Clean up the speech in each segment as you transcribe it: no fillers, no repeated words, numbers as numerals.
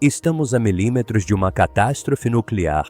Estamos a milímetros de uma catástrofe nuclear.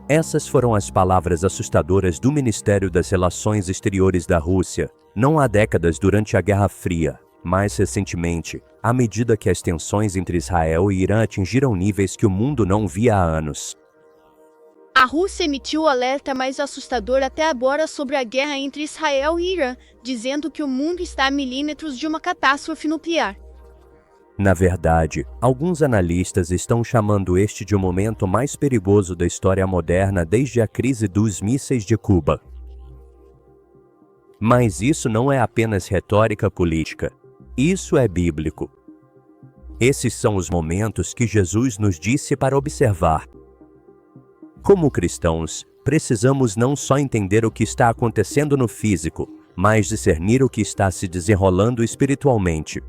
Essas foram as palavras assustadoras do Ministério das Relações Exteriores da Rússia, não há décadas durante a Guerra Fria, mais recentemente, à medida que as tensões entre Israel e Irã atingiram níveis que o mundo não via há anos. A Rússia emitiu o alerta mais assustador até agora sobre a guerra entre Israel e Irã, dizendo que o mundo está a milímetros de uma catástrofe nuclear. Na verdade, alguns analistas estão chamando este de o momento mais perigoso da história moderna desde a crise dos mísseis de Cuba. Mas isso não é apenas retórica política. Isso é bíblico. Esses são os momentos que Jesus nos disse para observar. Como cristãos, precisamos não só entender o que está acontecendo no físico, mas discernir o que está se desenrolando espiritualmente.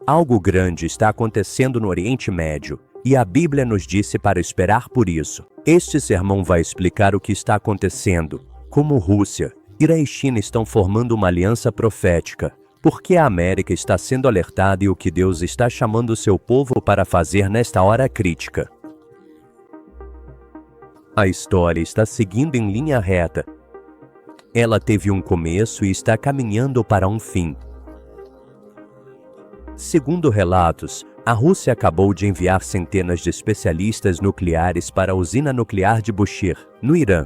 Algo grande está acontecendo no Oriente Médio, e a Bíblia nos disse para esperar por isso. Este sermão vai explicar o que está acontecendo, como Rússia, Irã e China estão formando uma aliança profética, porque a América está sendo alertada e o que Deus está chamando seu povo para fazer nesta hora crítica. A história está seguindo em linha reta. Ela teve um começo e está caminhando para um fim. Segundo relatos, a Rússia acabou de enviar centenas de especialistas nucleares para a usina nuclear de Bushehr, no Irã.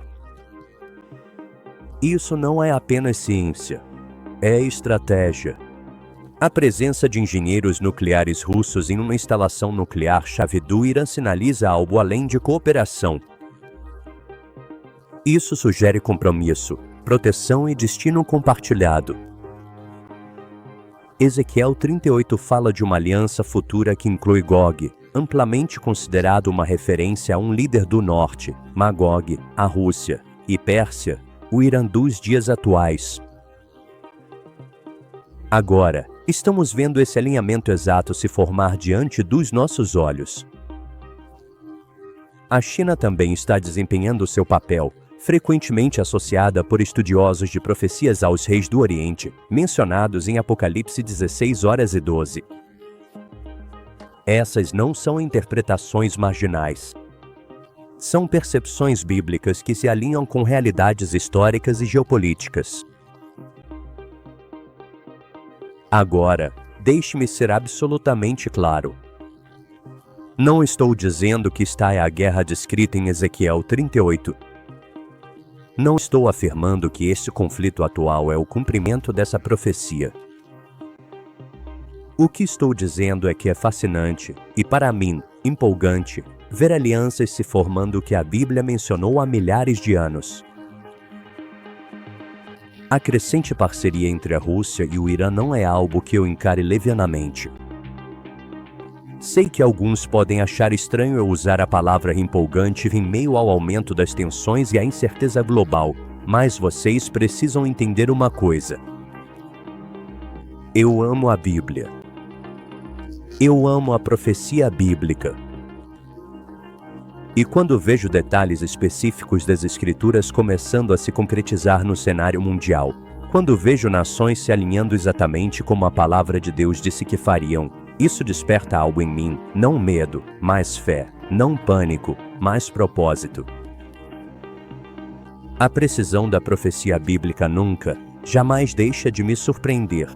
Isso não é apenas ciência, é estratégia. A presença de engenheiros nucleares russos em uma instalação nuclear-chave do Irã sinaliza algo além de cooperação. Isso sugere compromisso, proteção e destino compartilhado. Ezequiel 38 fala de uma aliança futura que inclui Gog, amplamente considerado uma referência a um líder do norte, Magog, a Rússia, e Pérsia, o Irã dos dias atuais. Agora, estamos vendo esse alinhamento exato se formar diante dos nossos olhos. A China também está desempenhando seu papel, frequentemente associada por estudiosos de profecias aos reis do Oriente, mencionados em Apocalipse 16:12. Essas não são interpretações marginais. São percepções bíblicas que se alinham com realidades históricas e geopolíticas. Agora, deixe-me ser absolutamente claro. Não estou dizendo que esta é a guerra descrita em Ezequiel 38. Não estou afirmando que este conflito atual é o cumprimento dessa profecia. O que estou dizendo é que é fascinante, e para mim, empolgante, ver alianças se formando que a Bíblia mencionou há milhares de anos. A crescente parceria entre a Rússia e o Irã não é algo que eu encare levianamente. Sei que alguns podem achar estranho eu usar a palavra empolgante em meio ao aumento das tensões e à incerteza global, mas vocês precisam entender uma coisa. Eu amo a Bíblia. Eu amo a profecia bíblica. E quando vejo detalhes específicos das Escrituras começando a se concretizar no cenário mundial, quando vejo nações se alinhando exatamente como a palavra de Deus disse que fariam, isso desperta algo em mim, não medo, mas fé, não pânico, mas propósito. A precisão da profecia bíblica nunca, jamais deixa de me surpreender.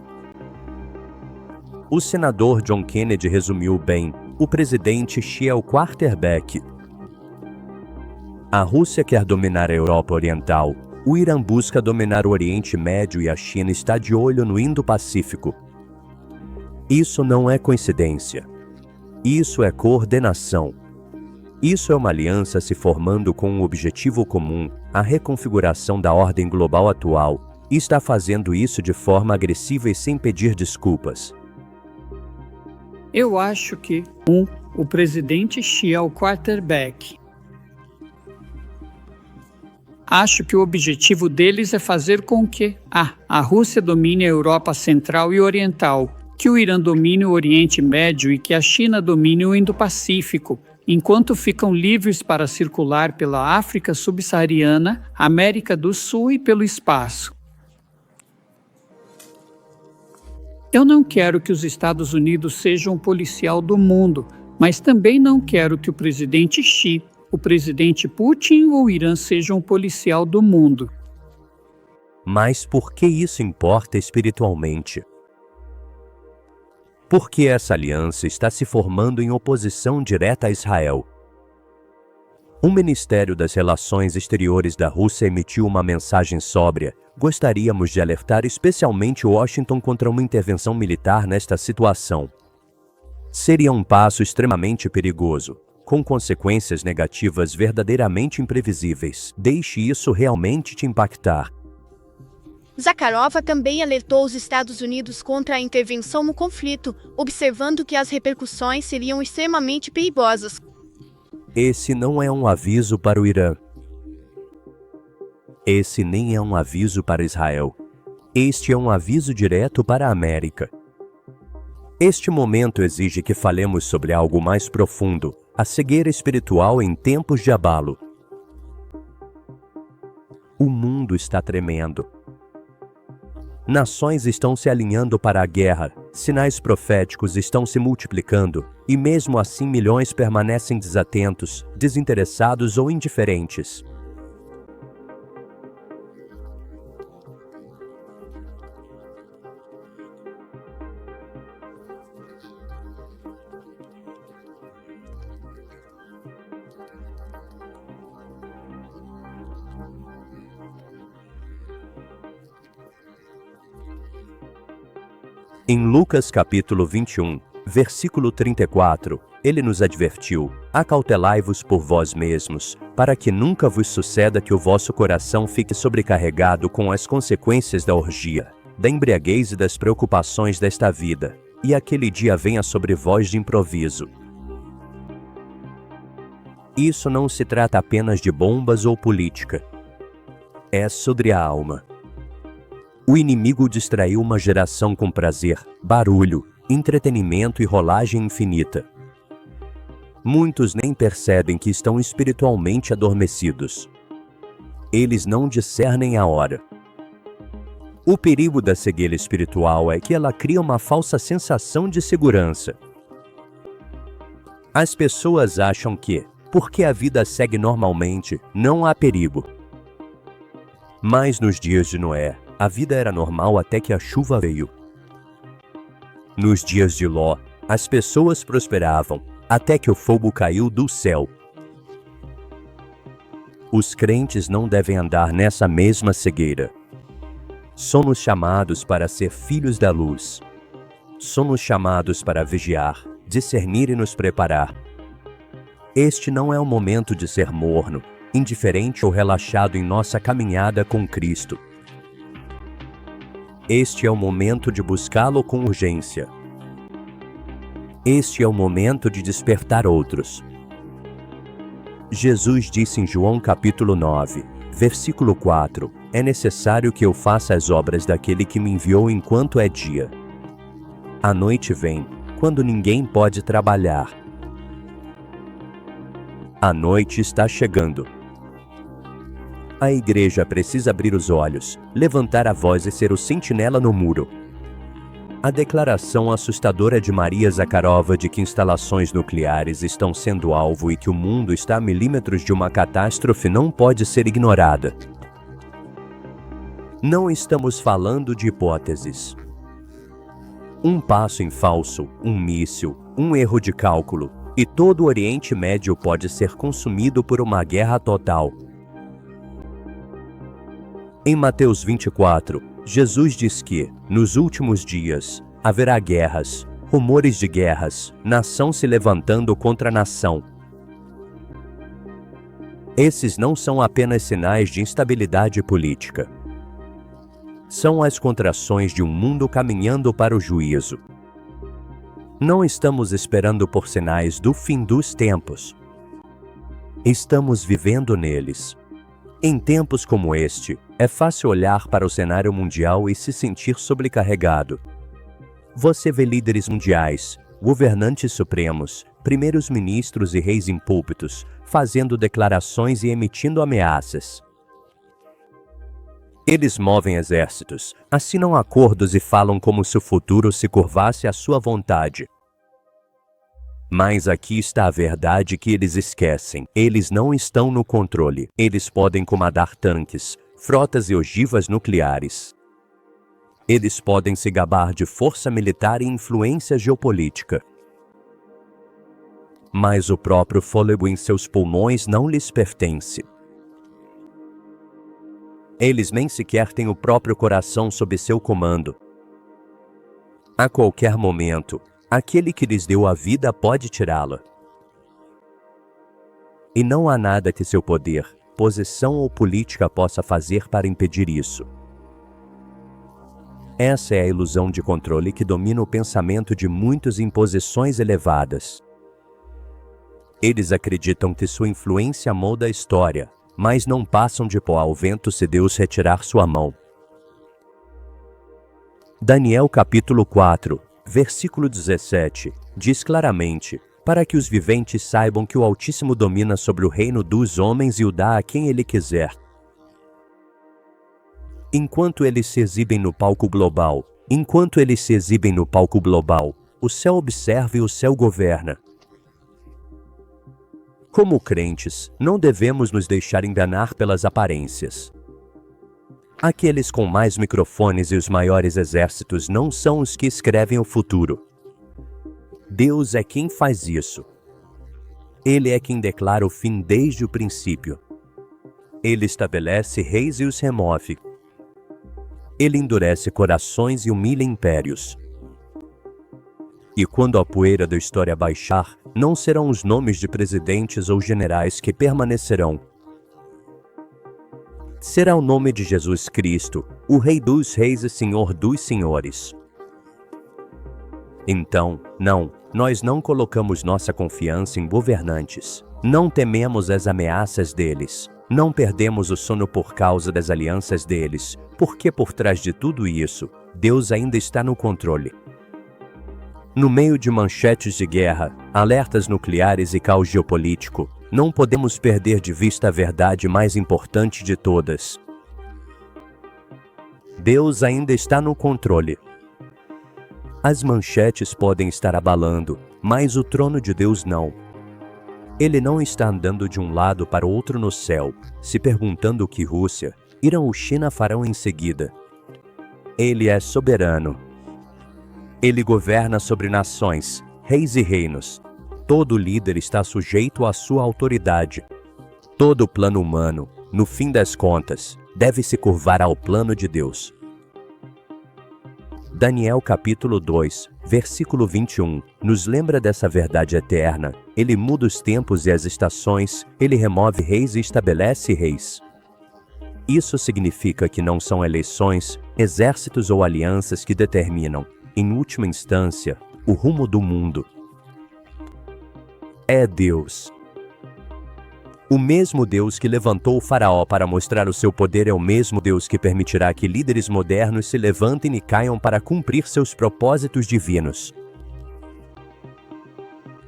O senador John Kennedy resumiu bem, o presidente Shea Quarterback. A Rússia quer dominar a Europa Oriental, o Irã busca dominar o Oriente Médio e a China está de olho no Indo-Pacífico. Isso não é coincidência. Isso é coordenação. Isso é uma aliança se formando com um objetivo comum, a reconfiguração da ordem global atual, e está fazendo isso de forma agressiva e sem pedir desculpas. Eu acho que o presidente Shea Quarterback. Acho que o objetivo deles é fazer com que a Rússia domine a Europa Central e Oriental, que o Irã domine o Oriente Médio e que a China domine o Indo-Pacífico, enquanto ficam livres para circular pela África subsaariana, América do Sul e pelo espaço. Eu não quero que os Estados Unidos sejam o policial do mundo, mas também não quero que o presidente Xi, o presidente Putin ou o Irã sejam o policial do mundo. Mas por que isso importa espiritualmente? Porque essa aliança está se formando em oposição direta a Israel. O Ministério das Relações Exteriores da Rússia emitiu uma mensagem sóbria. Gostaríamos de alertar especialmente Washington contra uma intervenção militar nesta situação. Seria um passo extremamente perigoso, com consequências negativas verdadeiramente imprevisíveis. Deixe isso realmente te impactar. Zakharova também alertou os Estados Unidos contra a intervenção no conflito, observando que as repercussões seriam extremamente perigosas. Esse não é um aviso para o Irã. Esse nem é um aviso para Israel. Este é um aviso direto para a América. Este momento exige que falemos sobre algo mais profundo, a cegueira espiritual em tempos de abalo. O mundo está tremendo. Nações estão se alinhando para a guerra, sinais proféticos estão se multiplicando, e mesmo assim milhões permanecem desatentos, desinteressados ou indiferentes. Em Lucas capítulo 21, versículo 34, ele nos advertiu: acautelai-vos por vós mesmos, para que nunca vos suceda que o vosso coração fique sobrecarregado com as consequências da orgia, da embriaguez e das preocupações desta vida, e aquele dia venha sobre vós de improviso. Isso não se trata apenas de bombas ou política. É sobre a alma. O inimigo distraiu uma geração com prazer, barulho, entretenimento e rolagem infinita. Muitos nem percebem que estão espiritualmente adormecidos. Eles não discernem a hora. O perigo da cegueira espiritual é que ela cria uma falsa sensação de segurança. As pessoas acham que, porque a vida segue normalmente, não há perigo. Mas nos dias de Noé, a vida era normal até que a chuva veio. Nos dias de Ló, as pessoas prosperavam, até que o fogo caiu do céu. Os crentes não devem andar nessa mesma cegueira. Somos chamados para ser filhos da luz. Somos chamados para vigiar, discernir e nos preparar. Este não é o momento de ser morno, indiferente ou relaxado em nossa caminhada com Cristo. Este é o momento de buscá-lo com urgência. Este é o momento de despertar outros. Jesus disse em João capítulo 9, versículo 4, é necessário que eu faça as obras daquele que me enviou enquanto é dia. A noite vem, quando ninguém pode trabalhar. A noite está chegando. A igreja precisa abrir os olhos, levantar a voz e ser o sentinela no muro. A declaração assustadora de Maria Zakharova de que instalações nucleares estão sendo alvo e que o mundo está a milímetros de uma catástrofe não pode ser ignorada. Não estamos falando de hipóteses. Um passo em falso, um míssil, um erro de cálculo, e todo o Oriente Médio pode ser consumido por uma guerra total. Em Mateus 24, Jesus diz que, nos últimos dias, haverá guerras, rumores de guerras, nação se levantando contra nação. Esses não são apenas sinais de instabilidade política. São as contrações de um mundo caminhando para o juízo. Não estamos esperando por sinais do fim dos tempos. Estamos vivendo neles. Em tempos como este, é fácil olhar para o cenário mundial e se sentir sobrecarregado. Você vê líderes mundiais, governantes supremos, primeiros ministros e reis em púlpitos, fazendo declarações e emitindo ameaças. Eles movem exércitos, assinam acordos e falam como se o futuro se curvasse à sua vontade. Mas aqui está a verdade que eles esquecem. Eles não estão no controle. Eles podem comandar tanques, frotas e ogivas nucleares. Eles podem se gabar de força militar e influência geopolítica. Mas o próprio fôlego em seus pulmões não lhes pertence. Eles nem sequer têm o próprio coração sob seu comando. A qualquer momento, aquele que lhes deu a vida pode tirá-la. E não há nada que seu poder, posição ou política possa fazer para impedir isso. Essa é a ilusão de controle que domina o pensamento de muitos em posições elevadas. Eles acreditam que sua influência molda a história, mas não passam de pó ao vento se Deus retirar sua mão. Daniel capítulo 4, versículo 17, diz claramente: para que os viventes saibam que o Altíssimo domina sobre o reino dos homens e o dá a quem ele quiser. Enquanto eles se exibem no palco global, o céu observa e o céu governa. Como crentes, não devemos nos deixar enganar pelas aparências. Aqueles com mais microfones e os maiores exércitos não são os que escrevem o futuro. Deus é quem faz isso. Ele é quem declara o fim desde o princípio. Ele estabelece reis e os remove. Ele endurece corações e humilha impérios. E quando a poeira da história baixar, não serão os nomes de presidentes ou generais que permanecerão. Será o nome de Jesus Cristo, o Rei dos Reis e Senhor dos Senhores. Então, nós não colocamos nossa confiança em governantes. Não tememos as ameaças deles. Não perdemos o sono por causa das alianças deles, porque por trás de tudo isso, Deus ainda está no controle. No meio de manchetes de guerra, alertas nucleares e caos geopolítico, não podemos perder de vista a verdade mais importante de todas. Deus ainda está no controle. As manchetes podem estar abalando, mas o trono de Deus não. Ele não está andando de um lado para o outro no céu, se perguntando o que Rússia, Irã ou China farão em seguida. Ele é soberano. Ele governa sobre nações, reis e reinos. Todo líder está sujeito à sua autoridade. Todo plano humano, no fim das contas, deve se curvar ao plano de Deus. Daniel capítulo 2, versículo 21, nos lembra dessa verdade eterna. Ele muda os tempos e as estações, ele remove reis e estabelece reis. Isso significa que não são eleições, exércitos ou alianças que determinam, em última instância, o rumo do mundo. É Deus. O mesmo Deus que levantou o faraó para mostrar o seu poder é o mesmo Deus que permitirá que líderes modernos se levantem e caiam para cumprir seus propósitos divinos.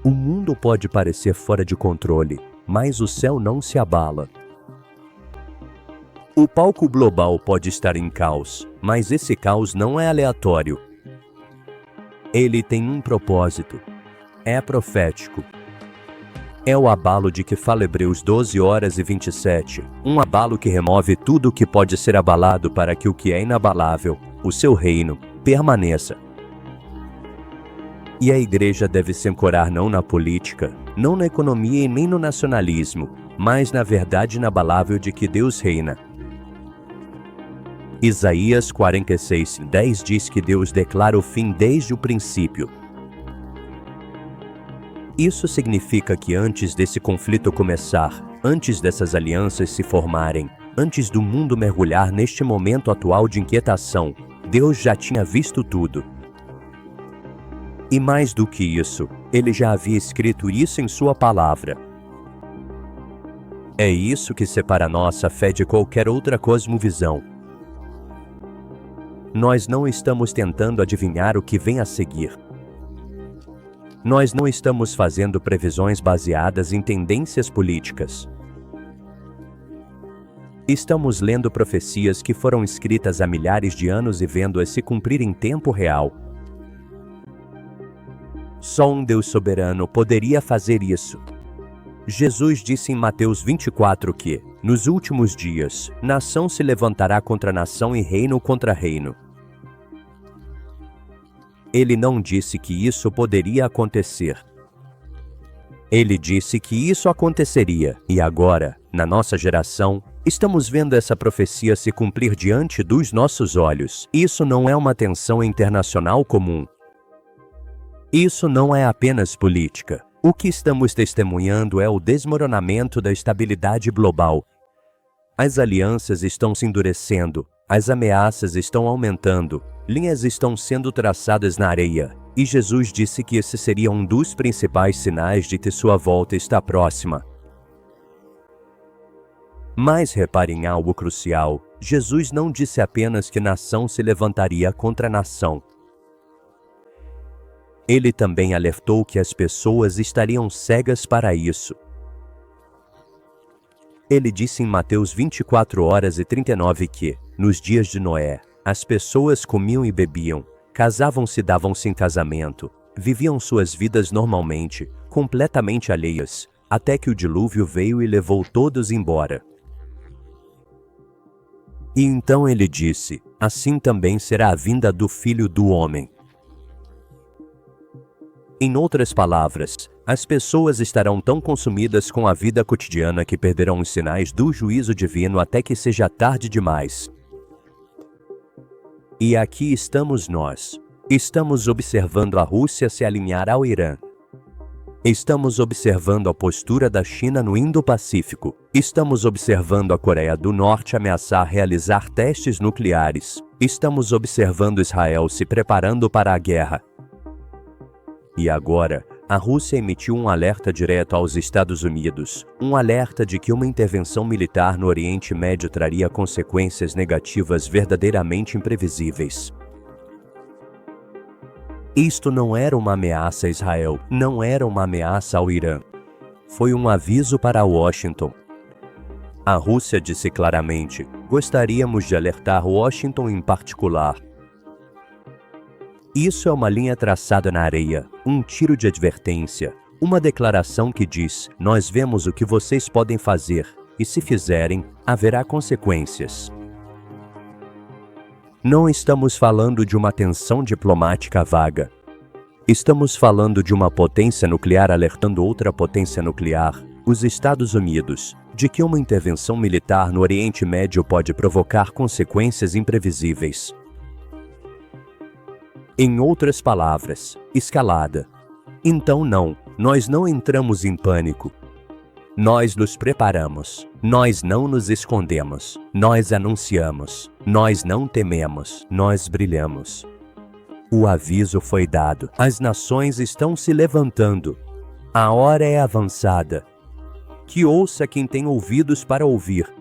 O mundo pode parecer fora de controle, mas o céu não se abala. O palco global pode estar em caos, mas esse caos não é aleatório. Ele tem um propósito. É profético. É o abalo de que fala Hebreus 12 horas e 27, um abalo que remove tudo o que pode ser abalado para que o que é inabalável, o seu reino, permaneça. E a igreja deve se ancorar não na política, não na economia e nem no nacionalismo, mas na verdade inabalável de que Deus reina. Isaías 46:10 diz que Deus declara o fim desde o princípio. Isso significa que antes desse conflito começar, antes dessas alianças se formarem, antes do mundo mergulhar neste momento atual de inquietação, Deus já tinha visto tudo. E mais do que isso, Ele já havia escrito isso em Sua palavra. É isso que separa nossa fé de qualquer outra cosmovisão. Nós não estamos tentando adivinhar o que vem a seguir. Nós não estamos fazendo previsões baseadas em tendências políticas. Estamos lendo profecias que foram escritas há milhares de anos e vendo-as se cumprir em tempo real. Só um Deus soberano poderia fazer isso. Jesus disse em Mateus 24 que, nos últimos dias, nação se levantará contra nação e reino contra reino. Ele não disse que isso poderia acontecer. Ele disse que isso aconteceria, e agora, na nossa geração, estamos vendo essa profecia se cumprir diante dos nossos olhos. Isso não é uma tensão internacional comum. Isso não é apenas política. O que estamos testemunhando é o desmoronamento da estabilidade global. As alianças estão se endurecendo, as ameaças estão aumentando, linhas estão sendo traçadas na areia, e Jesus disse que esse seria um dos principais sinais de que sua volta está próxima. Mas repare em algo crucial: Jesus não disse apenas que nação se levantaria contra nação. Ele também alertou que as pessoas estariam cegas para isso. Ele disse em Mateus 24:39 que, nos dias de Noé, as pessoas comiam e bebiam, casavam-se e davam-se em casamento, viviam suas vidas normalmente, completamente alheias, até que o dilúvio veio e levou todos embora. E então ele disse: assim também será a vinda do Filho do Homem. Em outras palavras, as pessoas estarão tão consumidas com a vida cotidiana que perderão os sinais do juízo divino até que seja tarde demais. E aqui estamos nós. Estamos observando a Rússia se alinhar ao Irã. Estamos observando a postura da China no Indo-Pacífico. Estamos observando a Coreia do Norte ameaçar realizar testes nucleares. Estamos observando Israel se preparando para a guerra. E agora, a Rússia emitiu um alerta direto aos Estados Unidos, um alerta de que uma intervenção militar no Oriente Médio traria consequências negativas verdadeiramente imprevisíveis. Isto não era uma ameaça a Israel, não era uma ameaça ao Irã. Foi um aviso para Washington. A Rússia disse claramente: gostaríamos de alertar Washington em particular. Isso é uma linha traçada na areia, um tiro de advertência, uma declaração que diz: nós vemos o que vocês podem fazer, e se fizerem, haverá consequências. Não estamos falando de uma tensão diplomática vaga. Estamos falando de uma potência nuclear alertando outra potência nuclear, os Estados Unidos, de que uma intervenção militar no Oriente Médio pode provocar consequências imprevisíveis. Em outras palavras, escalada. Então nós não entramos em pânico. Nós nos preparamos, nós não nos escondemos, nós anunciamos, nós não tememos, nós brilhamos. O aviso foi dado, as nações estão se levantando. A hora é avançada. Que ouça quem tem ouvidos para ouvir.